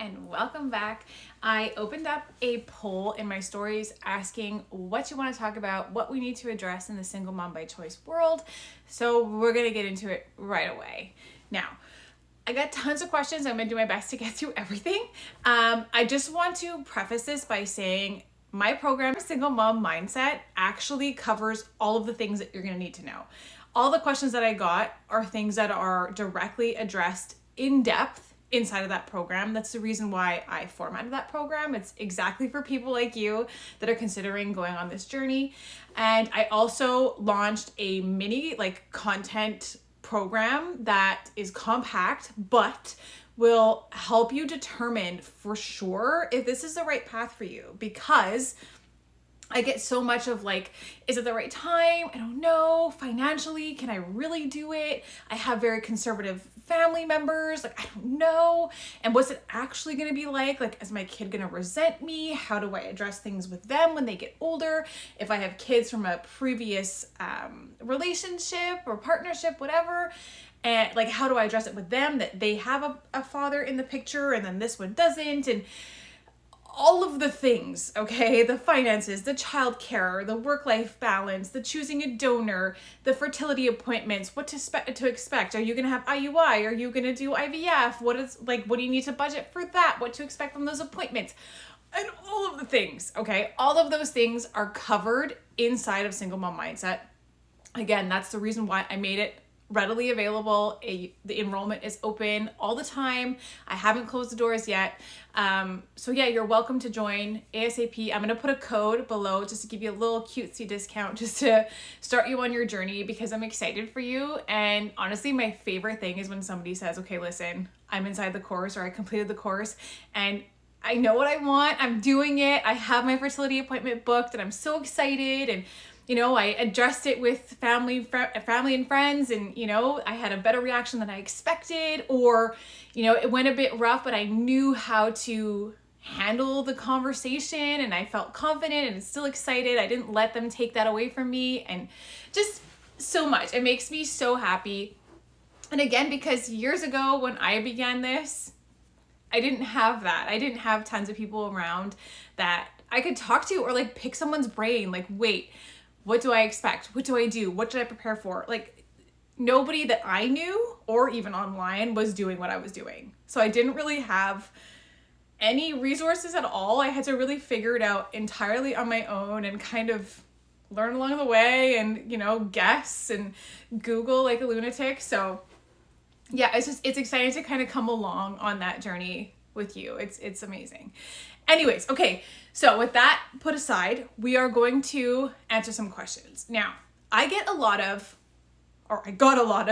and welcome back. I opened up a poll in my stories asking what you want to talk about, what we need to address in the single mom by choice world. So we're going to get into it right away. Now, I got tons of questions. I'm going to do my best to get through everything. I just want to preface this by saying my program, Single Mom Mindset, actually covers all of the things that you're going to need to know. All the questions that I got are things that are directly addressed in depth inside of that program. That's the reason why I formatted that program. It's exactly for people like you that are considering going on this journey. And I also launched a mini content program that is compact, but will help you determine for sure if this is the right path for you, because I get so much of is it the right time? I don't know. Financially, can I really do it? I have very conservative family members. I don't know. And what's it actually going to be like? Is my kid going to resent me? How do I address things with them when they get older? If I have kids from a previous relationship or partnership, whatever. And how do I address it with them that they have a father in the picture and then this one doesn't? And all of the things, okay? The finances, the childcare, the work-life balance, the choosing a donor, the fertility appointments, what to expect. Are you gonna have IUI? Are you gonna do IVF? What do you need to budget for that? What to expect from those appointments? And all of the things, okay? All of those things are covered inside of Single Mom Mindset. Again, that's the reason why I made it readily available. The enrollment is open all the time. I haven't closed the doors yet. So yeah, you're welcome to join ASAP. I'm going to put a code below just to give you a little cutesy discount just to start you on your journey, because I'm excited for you. And honestly, my favorite thing is when somebody says, okay, listen, I'm inside the course, or I completed the course and I know what I want. I'm doing it. I have my fertility appointment booked and I'm so excited. And I addressed it with family and friends, and, I had a better reaction than I expected, or, it went a bit rough, but I knew how to handle the conversation and I felt confident and still excited. I didn't let them take that away from me, and just so much. It makes me so happy. And again, because years ago when I began this, I didn't have that. I didn't have tons of people around that I could talk to or pick someone's brain. Wait, what do I expect? What do I do? What should I prepare for? Nobody that I knew or even online was doing what I was doing. So I didn't really have any resources at all. I had to really figure it out entirely on my own and kind of learn along the way and, guess and Google like a lunatic. So yeah, it's exciting to kind of come along on that journey with you. It's amazing. Anyways, okay, so with that put aside, we are going to answer some questions. Now, I got a lot of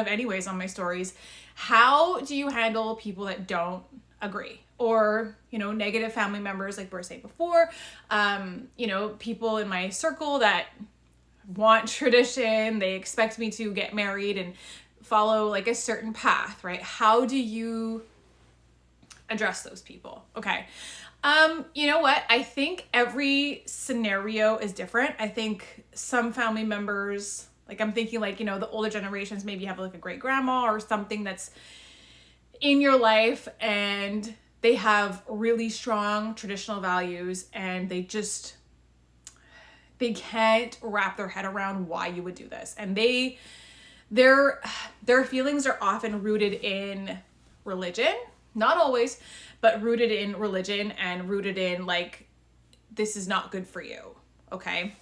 anyways on my stories. How do you handle people that don't agree? Or, negative family members, like we were saying before, people in my circle that want tradition, they expect me to get married and follow a certain path, right? How do you address those people? Okay. You know what? I think every scenario is different. I think some family members, I'm thinking the older generations, maybe you have a great grandma or something that's in your life and they have really strong traditional values and they can't wrap their head around why you would do this. And their feelings are often rooted in religion, not always, but rooted in religion and rooted in this is not good for you. Okay.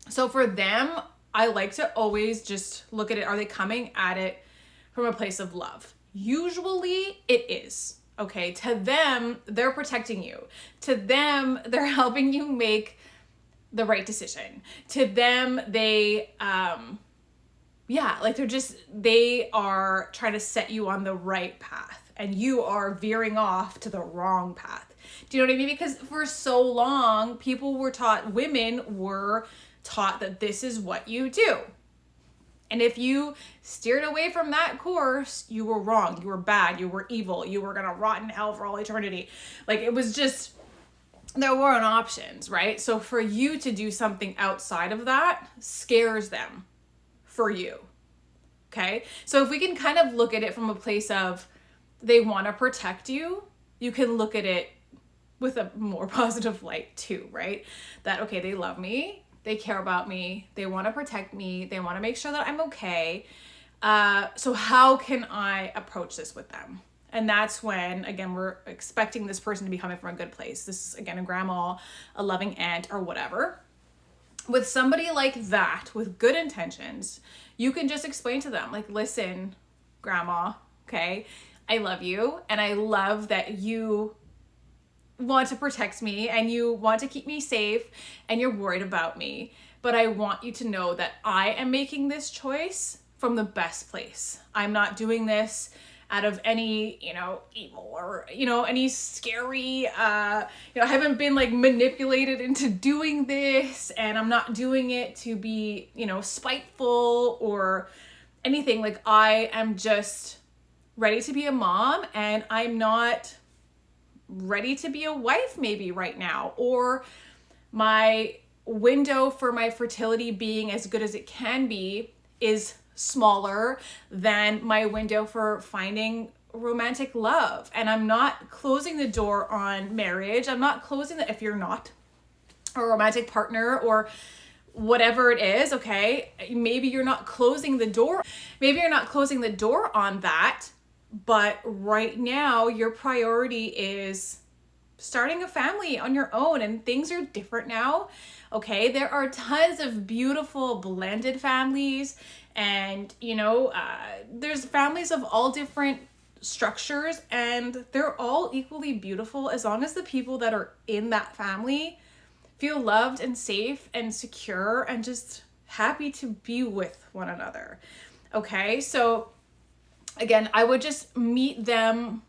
So for them, I like to always just look at it. Are they coming at it from a place of love? Usually it is. Okay. To them, they're protecting you. To them, they're helping you make the right decision. To them, they they are trying to set you on the right path and you are veering off to the wrong path. Do you know what I mean? Because for so long, women were taught that this is what you do. And if you steered away from that course, you were wrong, you were bad, you were evil, you were gonna rot in hell for all eternity. It was just, there weren't options, right? So for you to do something outside of that scares them for you, okay? So if we can kind of look at it from a place of they want to protect you, you can look at it with a more positive light too, right? That, okay, they love me, they care about me, they want to protect me, they want to make sure that I'm okay. So how can I approach this with them? And that's when, again, we're expecting this person to be coming from a good place. This is, again, a grandma, a loving aunt, or whatever. With somebody like that, with good intentions, you can just explain to them, like, listen, grandma, okay, I love you, and I love that you want to protect me, and you want to keep me safe, and you're worried about me. But I want you to know that I am making this choice from the best place. I'm not doing this out of any, evil or, any scary, I haven't been like manipulated into doing this, and I'm not doing it to be, spiteful or anything. Like, I am just ready to be a mom, and I'm not ready to be a wife maybe right now, or my window for my fertility being as good as it can be is smaller than my window for finding romantic love. And I'm not closing the door on marriage. I'm not closing the, if you're not a romantic partner or whatever it is, okay, maybe you're not closing the door. Maybe you're not closing the door on that, but right now your priority is starting a family on your own, and things are different now. Okay, there are tons of beautiful blended families, and there's families of all different structures, and they're all equally beautiful as long as the people that are in that family feel loved and safe and secure and just happy to be with one another. Okay, so again, I would just meet them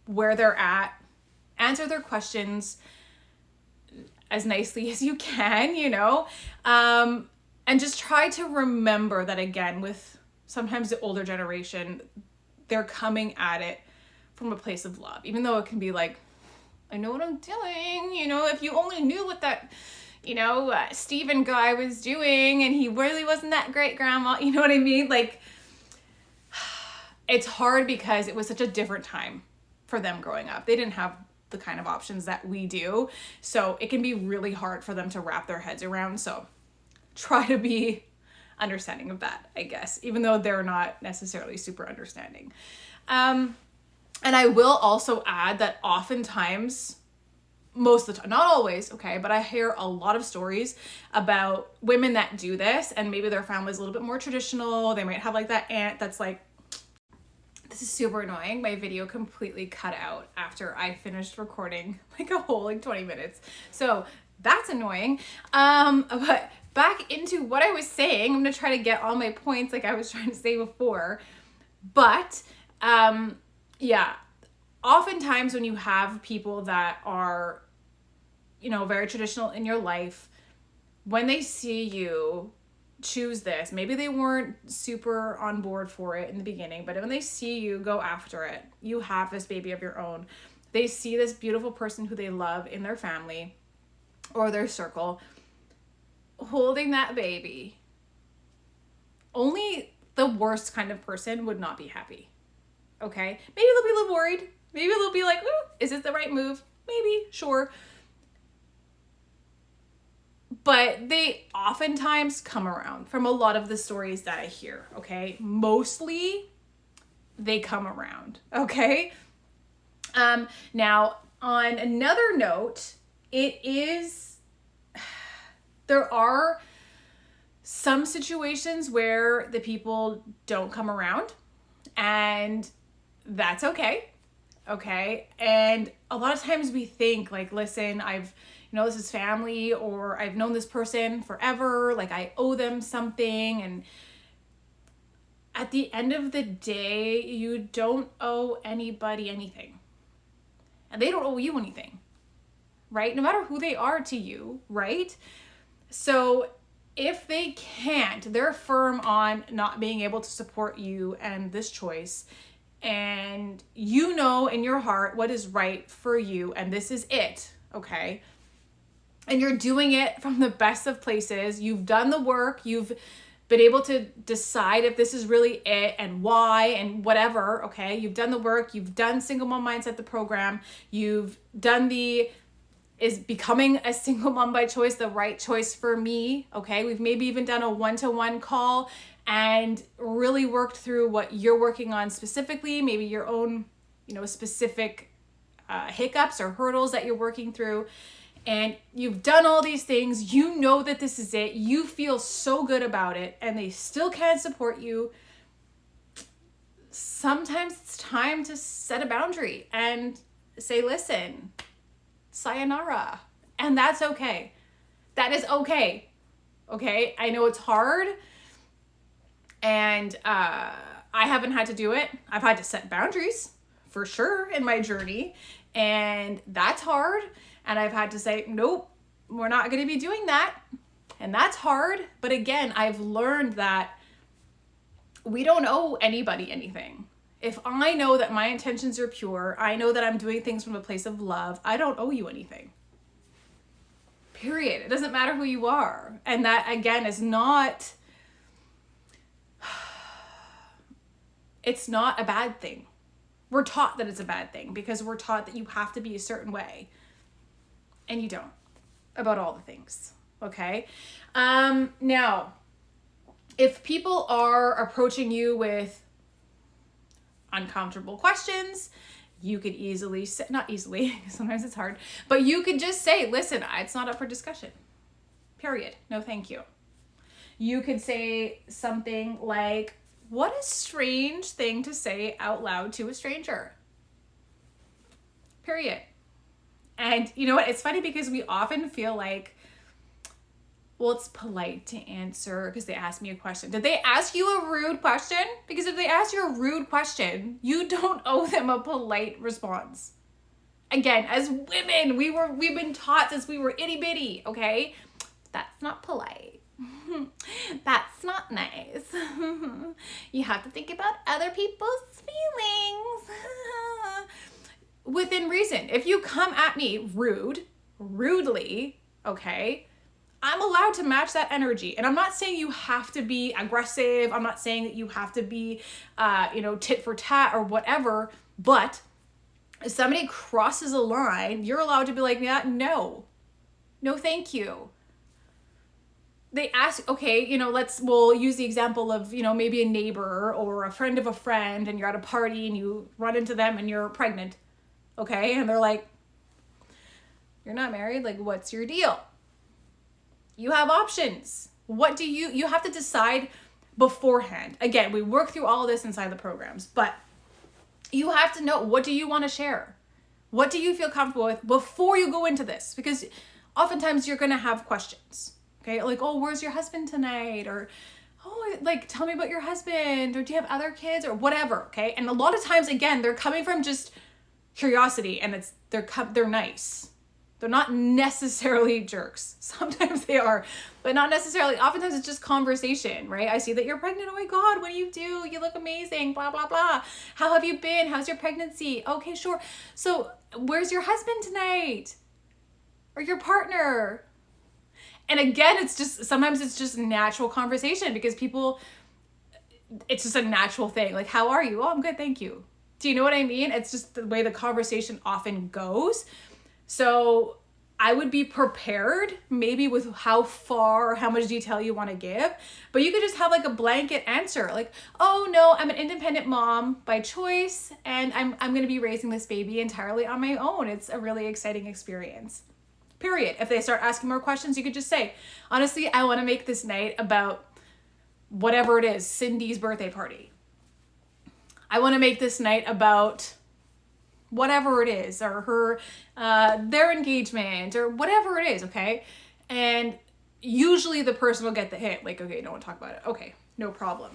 where they're at, answer their questions as nicely as you can, and just try to remember that, again, with sometimes the older generation, they're coming at it from a place of love, even though it can be like, I know what I'm doing, if you only knew what that, Steven guy was doing, and he really wasn't that great, grandma, you know what I mean? Like, it's hard because it was such a different time for them growing up. They didn't have the kind of options that we do. So it can be really hard for them to wrap their heads around. So try to be understanding of that, I guess, even though they're not necessarily super understanding. And I will also add that oftentimes, most of the time, not always, okay, but I hear a lot of stories about women that do this, and maybe their family's a little bit more traditional. They might have like that aunt that's like, this is super annoying. My video completely cut out after I finished recording like a whole 20 minutes. So that's annoying. But back into what I was saying, I'm going to try to get all my points like I was trying to say before. But yeah, oftentimes when you have people that are, very traditional in your life, when they see you choose this, maybe they weren't super on board for it in the beginning, but when they see you go after it, you have this baby of your own, they see this beautiful person who they love in their family or their circle holding that baby. Only the worst kind of person would not be happy. Okay, maybe they'll be a little worried, maybe they'll be like, is this the right move? Maybe, sure. But they oftentimes come around from a lot of the stories that I hear, okay? Mostly they come around, okay? Now, on another note, there are some situations where the people don't come around, and that's okay, okay? And a lot of times we think like, listen, this is family, or I've known this person forever, like I owe them something. And at the end of the day, you don't owe anybody anything. And they don't owe you anything, right? No matter who they are to you, right? So if they can't, they're firm on not being able to support you and this choice, and you know in your heart what is right for you, and this is it, okay? And you're doing it from the best of places. You've done the work. You've been able to decide if this is really it and why and whatever, okay? You've done the work, you've done Single Mom Mindset, the program, you've done is becoming a single mom by choice the right choice for me, okay? We've maybe even done a one-to-one call and really worked through what you're working on specifically, maybe your own, specific hiccups or hurdles that you're working through. And you've done all these things, you know that this is it, you feel so good about it, and they still can't support you. Sometimes it's time to set a boundary and say, listen, sayonara. And that's okay. That is okay. Okay? I know it's hard, and I haven't had to do it. I've had to set boundaries for sure in my journey, and that's hard. And I've had to say, nope, we're not going to be doing that. And that's hard. But again, I've learned that we don't owe anybody anything. If I know that my intentions are pure, I know that I'm doing things from a place of love, I don't owe you anything. Period. It doesn't matter who you are. And that, again, is not, it's not a bad thing. We're taught that it's a bad thing because we're taught that you have to be a certain way. And you don't, about all the things, okay? Now, if people are approaching you with uncomfortable questions, you could easily say, not easily, sometimes it's hard, but you could just say, listen, it's not up for discussion, period. No, thank you. You could say something like, what a strange thing to say out loud to a stranger, period. And you know what? It's funny because we often feel like, well, it's polite to answer because they asked me a question. Did they ask you a rude question? Because if they ask you a rude question, you don't owe them a polite response. Again, as women, we've been taught since we were itty bitty, okay? That's not polite. That's not nice. You have to think about other people's feelings. Within reason. If you come at me rudely, okay, I'm allowed to match that energy. And I'm not saying you have to be aggressive. I'm not saying that you have to be, tit for tat or whatever. But if somebody crosses a line, you're allowed to be like, yeah, no, thank you. They ask, okay, we'll use the example of, maybe a neighbor or a friend of a friend, and you're at a party and you run into them and you're pregnant. Okay, and they're like, you're not married? Like, what's your deal? You have options. What do you have to decide beforehand. Again, we work through all of this inside the programs, but you have to know, what do you want to share? What do you feel comfortable with before you go into this? Because oftentimes you're going to have questions, okay? Like, oh, where's your husband tonight? Or, oh, like, tell me about your husband, or do you have other kids, or whatever, okay? And a lot of times, again, they're coming from just curiosity, and they're nice. They're not necessarily jerks. Sometimes they are, but not necessarily. Oftentimes it's just conversation, right? I see that you're pregnant. Oh my God, what do? You look amazing, blah, blah, blah. How have you been? How's your pregnancy? Okay, sure. So where's your husband tonight? Or your partner? And again, sometimes it's just natural conversation because it's just a natural thing. Like, how are you? Oh, I'm good, thank you. Do you know what I mean? It's just the way the conversation often goes. So I would be prepared maybe with how far or how much detail you want to give, but you could just have like a blanket answer. Like, oh no, I'm an independent mom by choice, and I'm going to be raising this baby entirely on my own. It's a really exciting experience. Period. If they start asking more questions, you could just say, honestly, I want to make this night about whatever it is, Cindy's birthday party. I want to make this night about whatever it is, or her, their engagement, or whatever it is, okay? And usually the person will get the hint, like, okay, don't talk about it. Okay, no problem.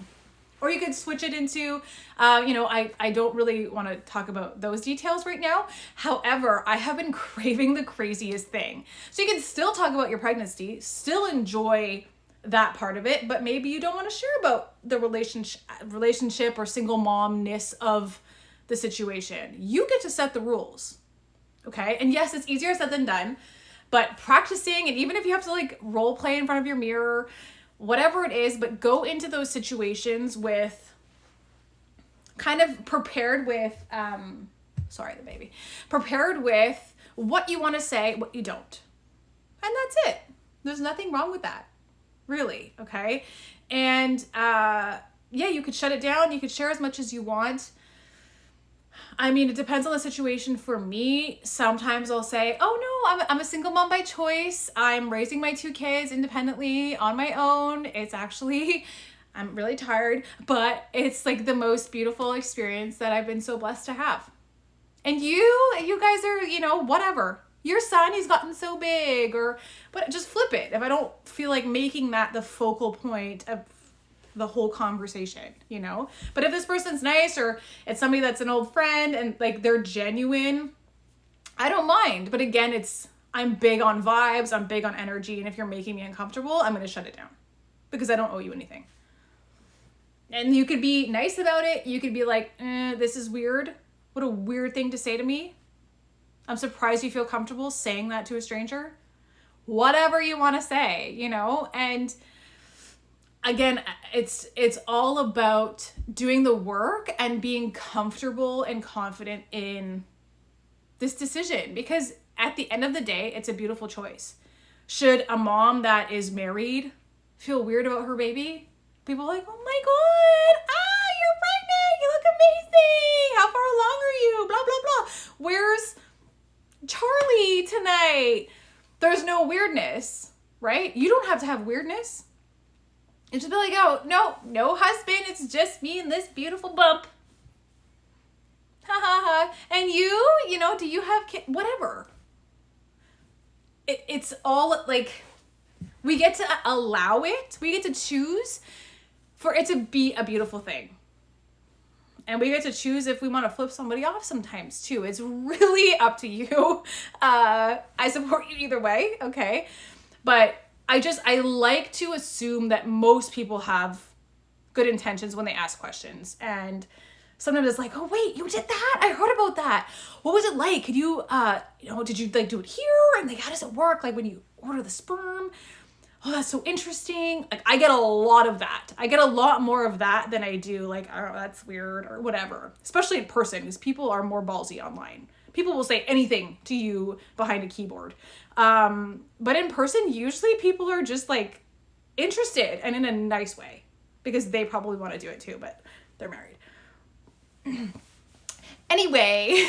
Or you could switch it into, I don't really want to talk about those details right now. However, I have been craving the craziest thing. So you can still talk about your pregnancy, still enjoy that part of it, but maybe you don't want to share about the relationship or single momness of the situation. You get to set the rules, okay? And yes, it's easier said than done, but practicing, and even if you have to like role play in front of your mirror, whatever it is, but go into those situations with kind of prepared with, prepared with what you want to say, what you don't. And that's it. There's nothing wrong with that, really, okay? And yeah, you could shut it down. You could share as much as you want. I mean, it depends on the situation. For me, sometimes I'll say, oh no, I'm a single mom by choice. I'm raising my 2 kids independently on my own. It's actually, I'm really tired, but it's like the most beautiful experience that I've been so blessed to have. And you guys are, you know, whatever. Your son, he's gotten so big, but just flip it. If I don't feel like making that the focal point of the whole conversation, you know? But if this person's nice, or it's somebody that's an old friend and like they're genuine, I don't mind. But again, I'm big on vibes, I'm big on energy, and if you're making me uncomfortable, I'm gonna shut it down because I don't owe you anything. And you could be nice about it. You could be like, this is weird. What a weird thing to say to me. I'm surprised you feel comfortable saying that to a stranger. Whatever you want to say, you know? And again, it's all about doing the work and being comfortable and confident in this decision, because at the end of the day, it's a beautiful choice. Should a mom that is married feel weird about her baby? People are like, oh my God, you're pregnant, you look amazing, how far along are you, blah, blah, blah. Where's Charlie tonight? There's no weirdness, right? You don't have to have weirdness. And just be like, oh, no husband, it's just me and this beautiful bump. Ha ha ha. And you know, do you have kids? Whatever. It's all like, we get to allow it. We get to choose for it to be a beautiful thing. And we get to choose if we want to flip somebody off sometimes too. It's really up to you. I support you either way, okay? But I like to assume that most people have good intentions when they ask questions. And sometimes it's like, oh wait, you did that? I heard about that. What was it like? Could you, did you like do it here? And like, how does it work? Like when you order the sperm? Oh, that's so interesting. Like I get a lot of that. I get a lot more of that than I do like, oh, that's weird or whatever. Especially in person, because people are more ballsy online. People will say anything to you behind a keyboard. But in person, usually people are just like interested and in a nice way because they probably want to do it too, but they're married. Anyway,